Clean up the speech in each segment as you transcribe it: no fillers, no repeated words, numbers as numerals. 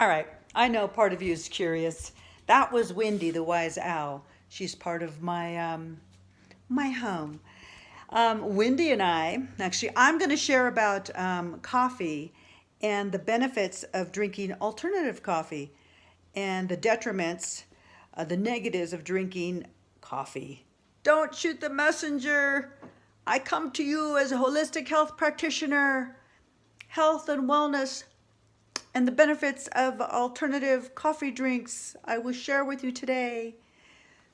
All right, I know part of you is curious. That was Wendy, the wise owl. She's part of my home. Wendy and I'm going to share about coffee and the benefits of drinking alternative coffee and the detriments, the negatives of drinking coffee. Don't shoot the messenger. I come to you as a holistic health practitioner, health and wellness, and the benefits of alternative coffee drinks I will share with you today.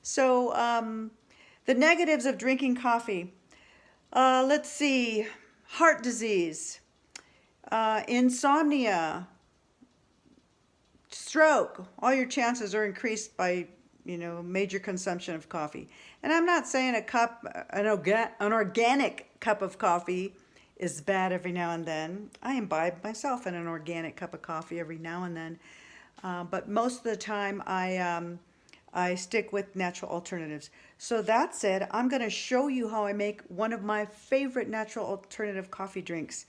So, the negatives of drinking coffee. Let's see, heart disease, insomnia, stroke. All your chances are increased by, major consumption of coffee. And I'm not saying an organic cup of coffee is bad every now and then. I imbibe myself in an organic cup of coffee every now and then. But most of the time I stick with natural alternatives. So that said, I'm going to show you how I make one of my favorite natural alternative coffee drinks.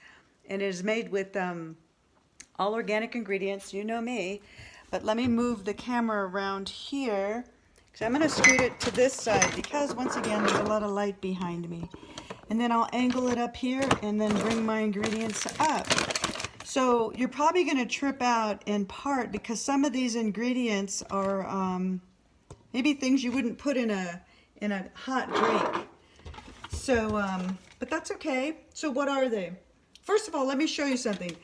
And it is made with all organic ingredients. You know me. But let me move the camera around here. So I'm going to scoot it to this side because, once again, there's a lot of light behind me. And then I'll angle it up here and then bring my ingredients up. So you're probably going to trip out in part because some of these ingredients are maybe things you wouldn't put in a hot drink. So, but that's okay. So what are they? First of all, let me show you something.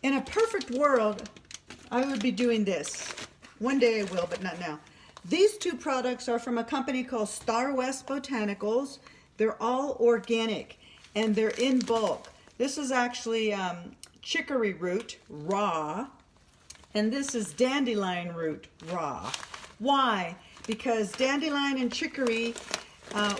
In a perfect world, I would be doing this. One day I will, but not now. These two products are from a company called Star West Botanicals. They're all organic and they're in bulk. This is actually chicory root, raw, and this is dandelion root, raw. Why? Because dandelion and chicory,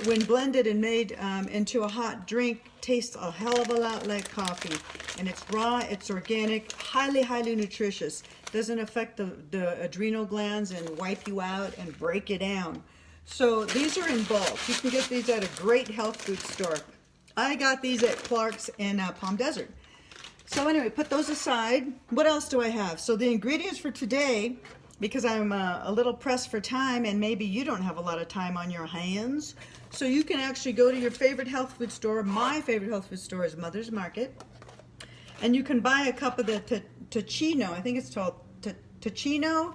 when blended and made into a hot drink, tastes a hell of a lot like coffee. And it's raw, it's organic, highly, highly nutritious. Doesn't affect the adrenal glands and wipe you out and break you down. So these are in bulk. You can get these at a great health food store. I got these at Clark's in Palm Desert. So anyway, put those aside. What else do I have? So the ingredients for today, because I'm a little pressed for time and maybe you don't have a lot of time on your hands, so you can actually go to your favorite health food store. My favorite health food store is Mother's Market. And you can buy a cup of the Teccino. I think it's called Teccino.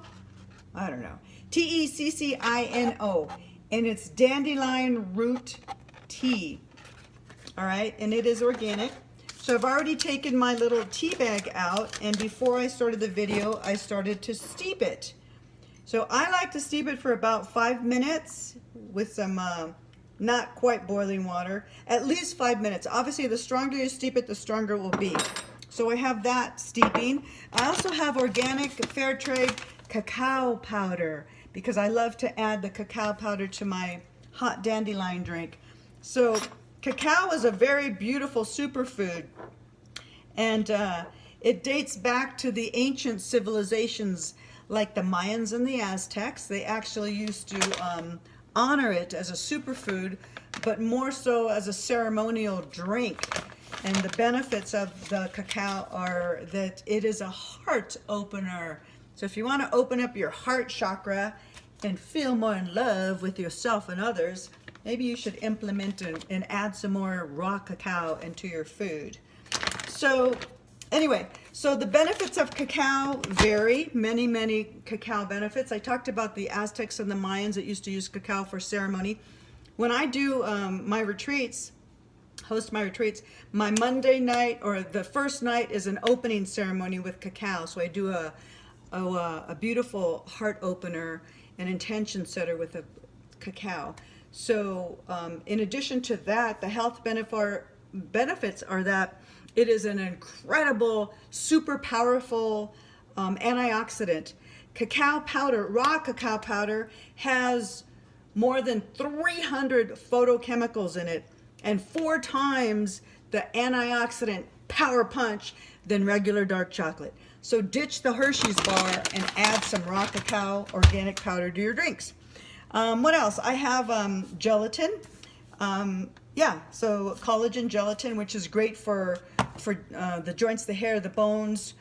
I don't know. Teccino. And it's dandelion root tea. All right, and it is organic. So I've already taken my little tea bag out, and before I started the video, I started to steep it. So I like to steep it for about 5 minutes with some not quite boiling water, at least 5 minutes. Obviously, the stronger you steep it, the stronger it will be. So I have that steeping. I also have organic fair trade cacao powder because I love to add the cacao powder to my hot dandelion drink. So cacao is a very beautiful superfood, and it dates back to the ancient civilizations like the Mayans and the Aztecs. They actually used to honor it as a superfood, but more so as a ceremonial drink. And the benefits of the cacao are that it is a heart opener. So if you want to open up your heart chakra and feel more in love with yourself and others, maybe you should implement and add some more raw cacao into your food. So anyway, so the benefits of cacao vary, many, many cacao benefits. I talked about the Aztecs and the Mayans that used to use cacao for ceremony. When I do my retreats, host my retreats, my Monday night or the first night is an opening ceremony with cacao. So I do a beautiful heart opener, an intention setter with a cacao. So in addition to that, the health benefits are that it is an incredible, super powerful antioxidant. Cacao powder, raw cacao powder, has more than 300 phytochemicals in it and 4 times the antioxidant power punch than regular dark chocolate. So ditch the Hershey's bar and add some raw cacao organic powder to your drinks. What else? I have gelatin. So collagen gelatin, which is great for the joints, the hair, the bones,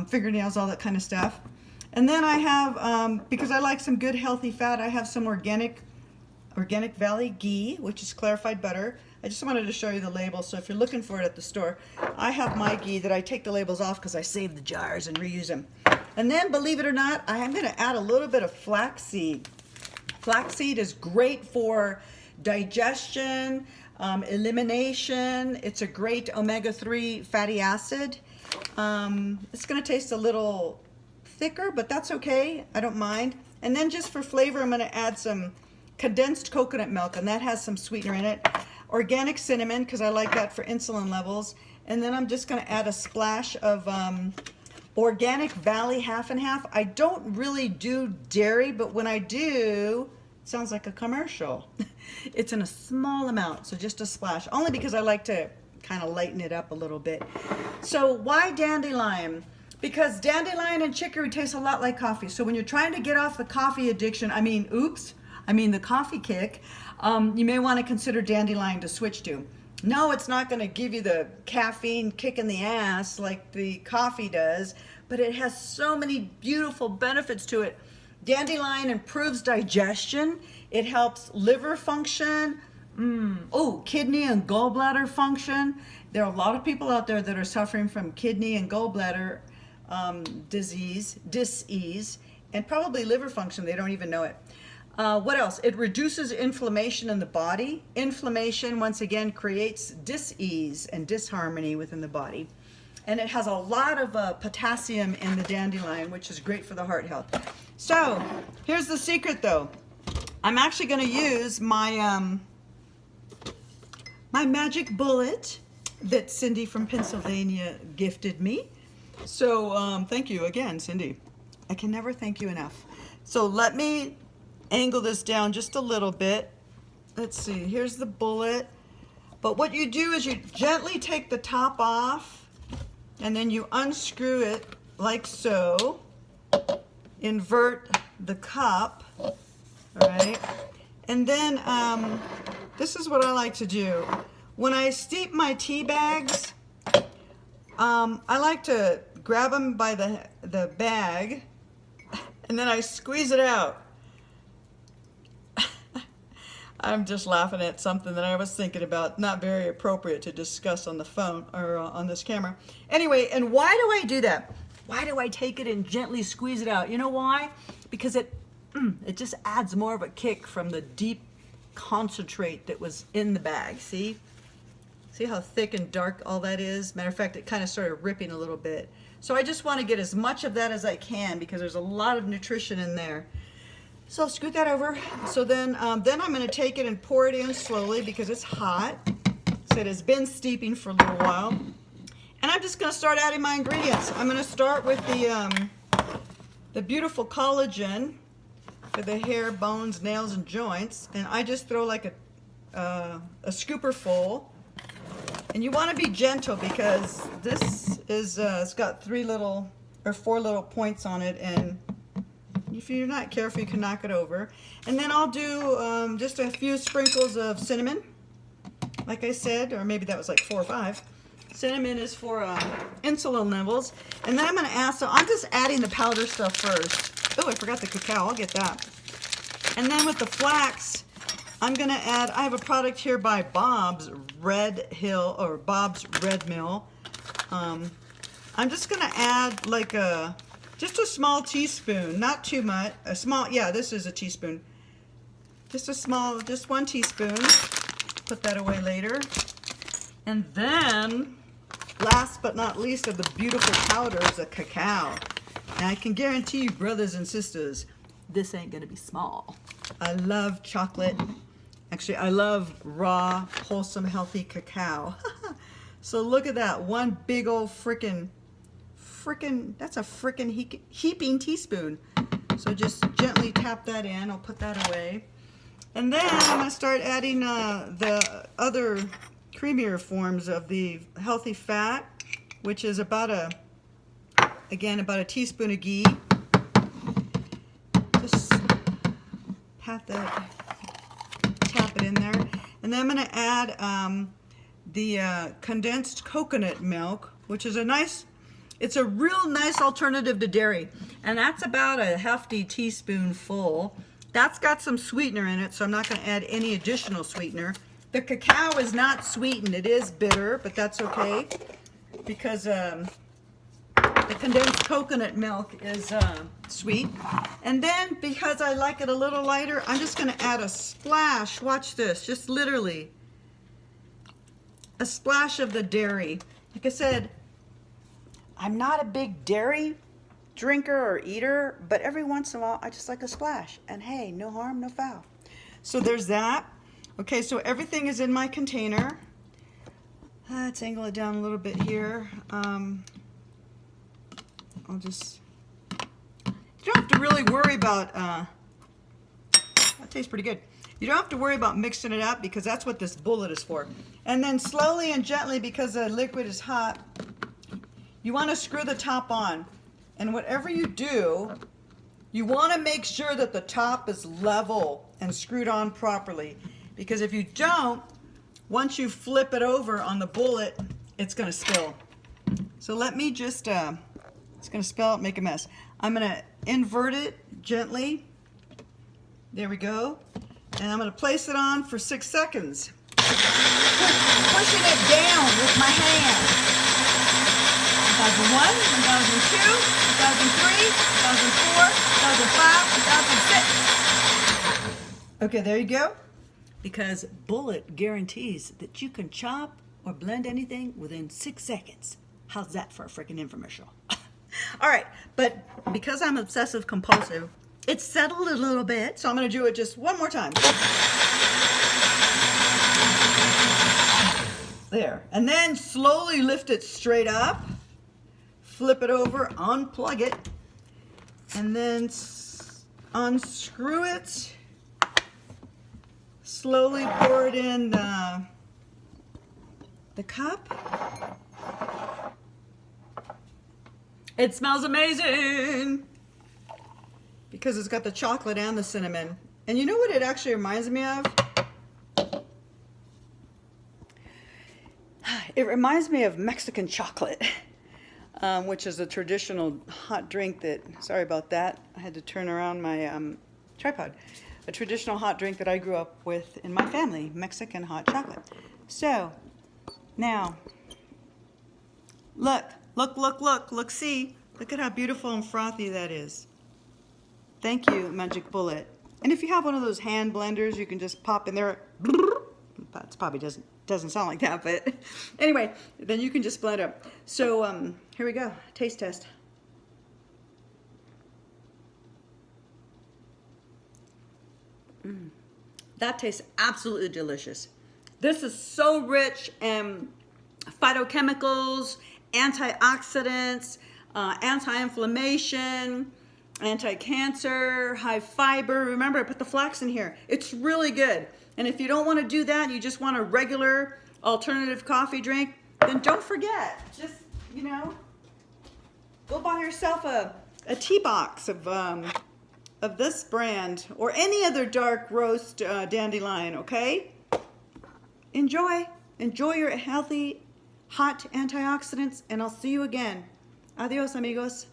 fingernails, all that kind of stuff. And then I have, because I like some good healthy fat, I have some Organic Valley ghee, which is clarified butter. I just wanted to show you the label, so if you're looking for it at the store, I have my ghee that I take the labels off because I save the jars and reuse them. And then, believe it or not, I am going to add a little bit of flaxseed. Flaxseed is great for digestion, elimination. It's a great omega-3 fatty acid. It's going to taste a little thicker, but that's okay. I don't mind. And then just for flavor, I'm going to add some condensed coconut milk, and that has some sweetener in it. Organic cinnamon, because I like that for insulin levels. And then I'm just going to add a splash of Organic Valley half and half. I don't really do dairy, but when I do, it sounds like a commercial. It's in a small amount, so just a splash, only because I like to kind of lighten it up a little bit. So why dandelion? Because dandelion and chicory taste a lot like coffee. So when you're trying to get off the coffee addiction, the coffee kick, you may want to consider dandelion to switch to. No, it's not going to give you the caffeine kick in the ass like the coffee does, but it has so many beautiful benefits to it. Dandelion improves digestion. It helps liver function. Kidney and gallbladder function. There are a lot of people out there that are suffering from kidney and gallbladder disease, and probably liver function. They don't even know it. What else? It reduces inflammation in the body. Inflammation, once again, creates dis-ease and disharmony within the body. And it has a lot of potassium in the dandelion, which is great for the heart health. So, here's the secret though. I'm actually going to use my, my magic bullet that Cindy from Pennsylvania gifted me. So, thank you again, Cindy. I can never thank you enough. So let me angle this down just a little bit. Let's see, here's the bullet. But what you do is you gently take the top off, and then you unscrew it like so. Invert the cup, all right? And then this is what I like to do. When I steep my tea bags, I like to grab them by the bag, and then I squeeze it out. I'm just laughing at something that I was thinking about, not very appropriate to discuss on the phone or on this camera. Anyway, and why do I do that? Why do I take it and gently squeeze it out? You know why? Because it just adds more of a kick from the deep concentrate that was in the bag. See how thick and dark all that is? Matter of fact, it kind of started ripping a little bit. So I just want to get as much of that as I can because there's a lot of nutrition in there. So I'll scoot that over. So then I'm going to take it and pour it in slowly because it's hot. So it has been steeping for a little while. And I'm just going to start adding my ingredients. I'm going to start with the beautiful collagen for the hair, bones, nails, and joints. And I just throw like a scooper full. And you want to be gentle because this is it's got 4 little points on it, and if you're not careful, you can knock it over. And then I'll do just a few sprinkles of cinnamon, like I said, or maybe that was like 4 or 5. Cinnamon is for insulin levels. And then I'm going to add, so I'm just adding the powder stuff first. Oh, I forgot the cacao. I'll get that. And then with the flax, I'm going to add, I have a product here by Bob's Red Hill, or Bob's Red Mill. I'm just going to add like just a small teaspoon, not too much. This is a teaspoon. Just 1 teaspoon. Put that away later. And then, last but not least, of the beautiful powders, the cacao. Now I can guarantee you, brothers and sisters, this ain't gonna be small. I love chocolate. Actually, I love raw, wholesome, healthy cacao. So look at that, one big old that's a frickin' heaping teaspoon. So just gently tap that in. I'll put that away. And then I'm gonna start adding the other creamier forms of the healthy fat, which is about a teaspoon of ghee. Just tap it in there. And then I'm gonna add the condensed coconut milk, which is a nice, It's a real nice alternative to dairy. And that's about a hefty teaspoonful. That's got some sweetener in it, so I'm not going to add any additional sweetener. The cacao is not sweetened. It is bitter, but that's okay because the condensed coconut milk is sweet. And then because I like it a little lighter, I'm just going to add a splash. Watch this, just literally a splash of the dairy. Like I said, I'm not a big dairy drinker or eater, but every once in a while I just like a splash. And hey, no harm, no foul. So there's that. Okay, so everything is in my container. Let's angle it down a little bit here. I'll just, you don't have to really worry about, that tastes pretty good. You don't have to worry about mixing it up because that's what this bullet is for. And then slowly and gently, because the liquid is hot, you want to screw the top on. And whatever you do, you want to make sure that the top is level and screwed on properly. Because if you don't, once you flip it over on the bullet, it's going to spill. So let me just, it's going to spill out, make a mess. I'm going to invert it gently. There we go. And I'm going to place it on for 6 seconds. Pushing it down with my hand. 2001, 2002, 2003, 2004, 2005, 2006. Okay, there you go. Because Bullet guarantees that you can chop or blend anything within 6 seconds. How's that for a freaking infomercial? All right, but because I'm obsessive compulsive, it's settled a little bit, so I'm going to do it just one more time. There. And then slowly lift it straight up. Flip it over, unplug it, and then unscrew it. Slowly pour it in the cup. It smells amazing because it's got the chocolate and the cinnamon. And you know what it actually reminds me of? It reminds me of Mexican chocolate. Which is a traditional hot drink that, sorry about that, I had to turn around my tripod. A traditional hot drink that I grew up with in my family, Mexican hot chocolate. So, now, look, see. Look at how beautiful and frothy that is. Thank you, Magic Bullet. And if you have one of those hand blenders, you can just pop in there. That probably doesn't sound like that, but anyway, then you can just blend up. So here we go, taste test. That tastes absolutely delicious. This is so rich in phytochemicals, antioxidants, anti-inflammation, anti-cancer, high fiber. Remember, I put the flax in here. It's really good. And if you don't want to do that, you just want a regular alternative coffee drink, then don't forget, just, you know, go buy yourself a tea box of this brand or any other dark roast dandelion, okay? Enjoy your healthy, hot antioxidants, and I'll see you again. Adios, amigos.